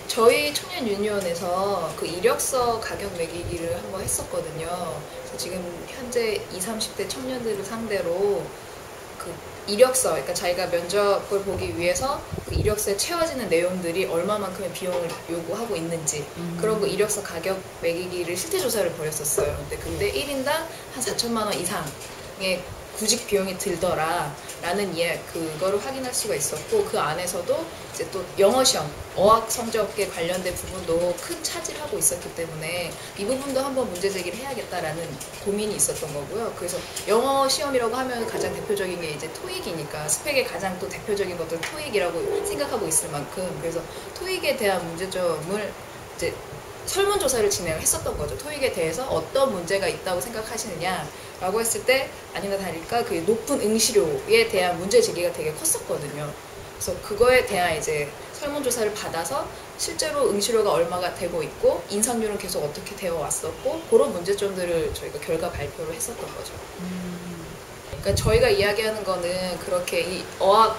저희 청년유니온에서 그 이력서 가격 매기기를 한번 했었거든요. 그래서 지금 현재 20, 30대 청년들을 상대로 그 이력서, 그러니까 자기가 면접을 보기 위해서 그 이력서에 채워지는 내용들이 얼마만큼의 비용을 요구하고 있는지 그런 그 이력서 가격 매기기를 실태 조사를 벌였었어요. 근데 1인당 한 4천만 원 이상의 구직 비용이 들더라 라는 그거를 확인할 수가 있었고, 그 안에서도 이제 또 영어 시험, 어학 성적에 관련된 부분도 큰 차지를 하고 있었기 때문에 이 부분도 한번 문제 제기를 해야겠다라는 고민이 있었던 거고요. 그래서 영어 시험이라고 하면 가장 대표적인 게 이제 토익이니까, 스펙의 가장 또 대표적인 것들은 토익이라고 생각하고 있을 만큼, 그래서 토익에 대한 문제점을 이제 설문조사를 진행을 했었던 거죠. 토익에 대해서 어떤 문제가 있다고 생각하시느냐 라고 했을 때 아니나 다를까 그 높은 응시료에 대한 문제 제기가 되게 컸었거든요. 그래서 그거에 대한 이제 설문조사를 받아서 실제로 응시료가 얼마가 되고 있고 인상률은 계속 어떻게 되어 왔었고, 그런 문제점들을 저희가 결과 발표를 했었던 거죠. 그러니까 저희가 이야기하는 거는 그렇게 이 어학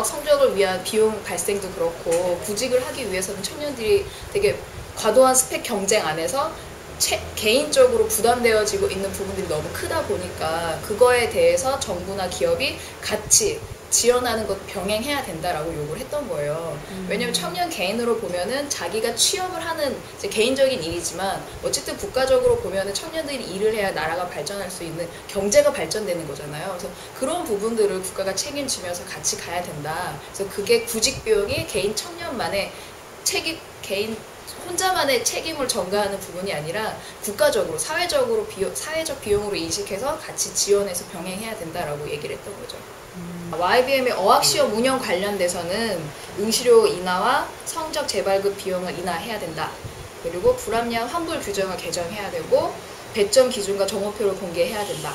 성적을 위한 비용 발생도 그렇고, 구직을 하기 위해서는 청년들이 되게 과도한 스펙 경쟁 안에서 개인적으로 부담되어지고 있는 부분들이 너무 크다 보니까 그거에 대해서 정부나 기업이 같이 지원하는 것 병행해야 된다라고 요구를 했던 거예요. 왜냐면 청년 개인으로 보면은 자기가 취업을 하는 이제 개인적인 일이지만 어쨌든 국가적으로 보면은 청년들이 일을 해야 나라가 발전할 수 있는, 경제가 발전되는 거잖아요. 그래서 그런 부분들을 국가가 책임지면서 같이 가야 된다. 그래서 그게 구직 비용이 개인 청년만의 개인 혼자만의 책임을 전가하는 부분이 아니라 국가적으로, 사회적 비용으로 인식해서 같이 지원해서 병행해야 된다라고 얘기를 했던 거죠. YBM의 어학시험 운영 관련돼서는 응시료 인하와 성적 재발급 비용을 인하해야 된다. 그리고 불합리한 환불 규정을 개정해야 되고, 배점 기준과 정오표를 공개해야 된다.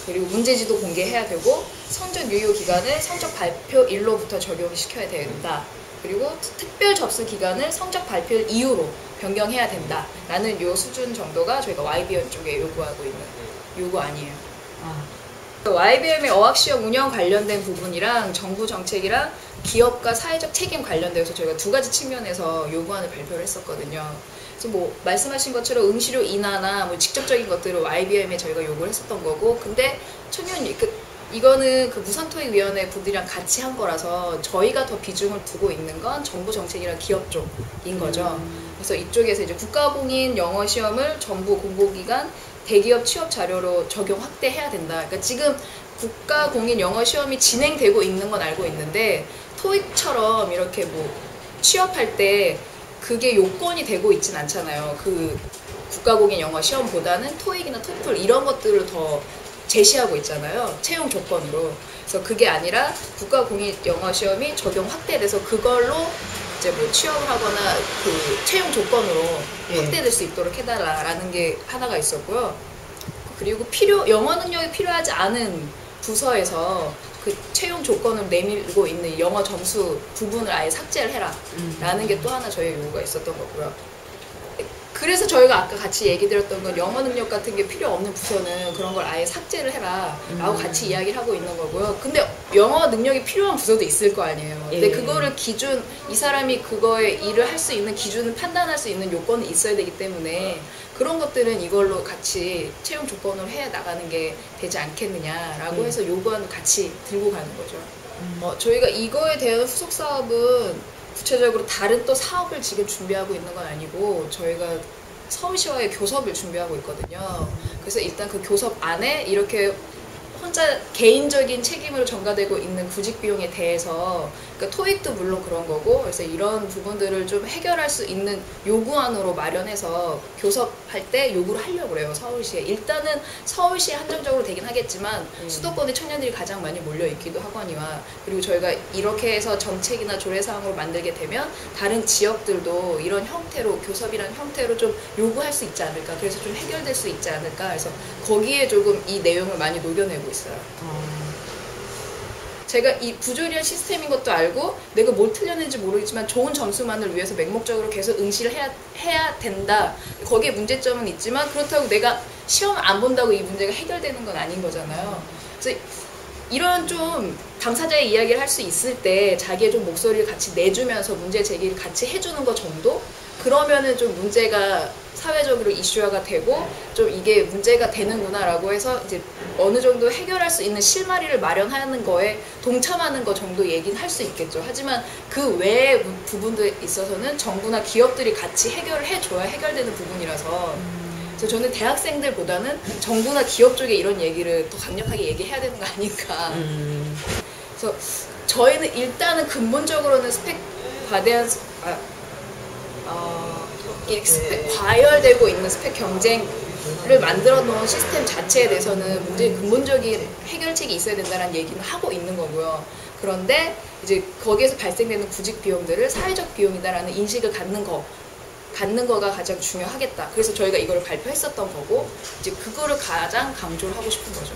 그리고 문제지도 공개해야 되고, 성적 유효 기간을 성적 발표일로부터 적용시켜야 된다. 그리고 특별 접수 기간을 성적 발표일 이후로 변경해야 된다 라는 요 수준 정도가 저희가 YBM 쪽에 요구하고 있는 요구안이에요. YBM의 어학시험 운영 관련된 부분이랑 정부 정책이랑 기업과 사회적 책임 관련돼서 저희가 두 가지 측면에서 요구안을 발표를 했었거든요. 그래서 뭐 말씀하신 것처럼 응시료 인하나 뭐 직접적인 것들을 YBM에 저희가 요구를 했었던 거고, 근데 이거는 그 무상토익위원회 분들이랑 같이 한 거라서 저희가 더 비중을 두고 있는 건 정부 정책이랑 기업 쪽인 거죠. 그래서 이쪽에서 이제 국가공인 영어 시험을 정부 공보기관 대기업 취업 자료로 적용 확대해야 된다. 그러니까 지금 국가공인 영어 시험이 진행되고 있는 건 알고 있는데, 토익처럼 이렇게 뭐 취업할 때 그게 요건이 되고 있진 않잖아요. 그 국가공인 영어 시험보다는 토익이나 토플 이런 것들을 더 제시하고 있잖아요. 채용 조건으로. 그래서 그게 아니라 국가공인 영어 시험이 적용 확대돼서 그걸로 이제 뭐 취업을 하거나 그 채용 조건으로 확대될 수 있도록 해달라라는 게 하나가 있었고요. 그리고 영어 능력이 필요하지 않은 부서에서 그 채용 조건을 내밀고 있는 영어 점수 부분을 아예 삭제를 해라 라는 게 또 하나 저희 요구가 있었던 거고요. 그래서 저희가 아까 같이 얘기 드렸던 건 영어 능력 같은 게 필요 없는 부서는 그런 걸 아예 삭제를 해라 라고 같이 이야기를 하고 있는 거고요. 근데 영어 능력이 필요한 부서도 있을 거 아니에요. 근데 그거를 이 사람이 그거에 일을 할 수 있는 기준을 판단할 수 있는 요건이 있어야 되기 때문에 그런 것들은 이걸로 같이 채용 조건으로 해 나가는 게 되지 않겠느냐라고 해서 요구안을 같이 들고 가는 거죠. 저희가 이거에 대한 후속 사업은 구체적으로 다른 또 사업을 지금 준비하고 있는 건 아니고, 저희가 서울시와의 교섭을 준비하고 있거든요. 그래서 일단 그 교섭 안에 이렇게 혼자 개인적인 책임으로 전가되고 있는 구직 비용에 대해서, 그러니까 토익도 물론 그런 거고, 그래서 이런 부분들을 좀 해결할 수 있는 요구안으로 마련해서 교섭할 때 요구를 하려고 그래요, 서울시에. 일단은 서울시에 한정적으로 되긴 하겠지만 수도권에 청년들이 가장 많이 몰려있기도 하거니와, 그리고 저희가 이렇게 해서 정책이나 조례사항으로 만들게 되면 다른 지역들도 이런 형태로, 교섭이라는 형태로 좀 요구할 수 있지 않을까, 그래서 좀 해결될 수 있지 않을까 해서 거기에 조금 이 내용을 많이 녹여내고 있어요. 제가 이 부조리한 시스템인 것도 알고 내가 뭘 틀렸는지 모르겠지만 좋은 점수만을 위해서 맹목적으로 계속 응시를 해야 된다. 거기에 문제점은 있지만 그렇다고 내가 시험 안 본다고 이 문제가 해결되는 건 아닌 거잖아요. 그래서 이런 좀 당사자의 이야기를 할 수 있을 때 자기의 좀 목소리를 같이 내주면서 문제 제기를 같이 해주는 것 정도? 그러면은 좀 문제가 사회적으로 이슈화가 되고 좀 이게 문제가 되는구나라고 해서 이제 어느 정도 해결할 수 있는 실마리를 마련하는 거에 동참하는 것 정도 얘기는 할 수 있겠죠. 하지만 그 외의 부분들에 있어서는 정부나 기업들이 같이 해결을 해줘야 해결되는 부분이라서 그래서 저는 대학생들보다는 정부나 기업 쪽에 이런 얘기를 더 강력하게 얘기해야 되는 거 아닐까. 그래서 저희는 일단은 근본적으로는 스펙 과대한 과열되고 있는 스펙 경쟁을 만들어 놓은 시스템 자체에 대해서는 굉장히 근본적인 해결책이 있어야 된다는 얘기는 하고 있는 거고요. 그런데 이제 거기에서 발생되는 구직 비용들을 사회적 비용이다라는 인식을 갖는 거가 가장 중요하겠다. 그래서 저희가 이걸 발표했었던 거고 이제 그거를 가장 강조를 하고 싶은 거죠.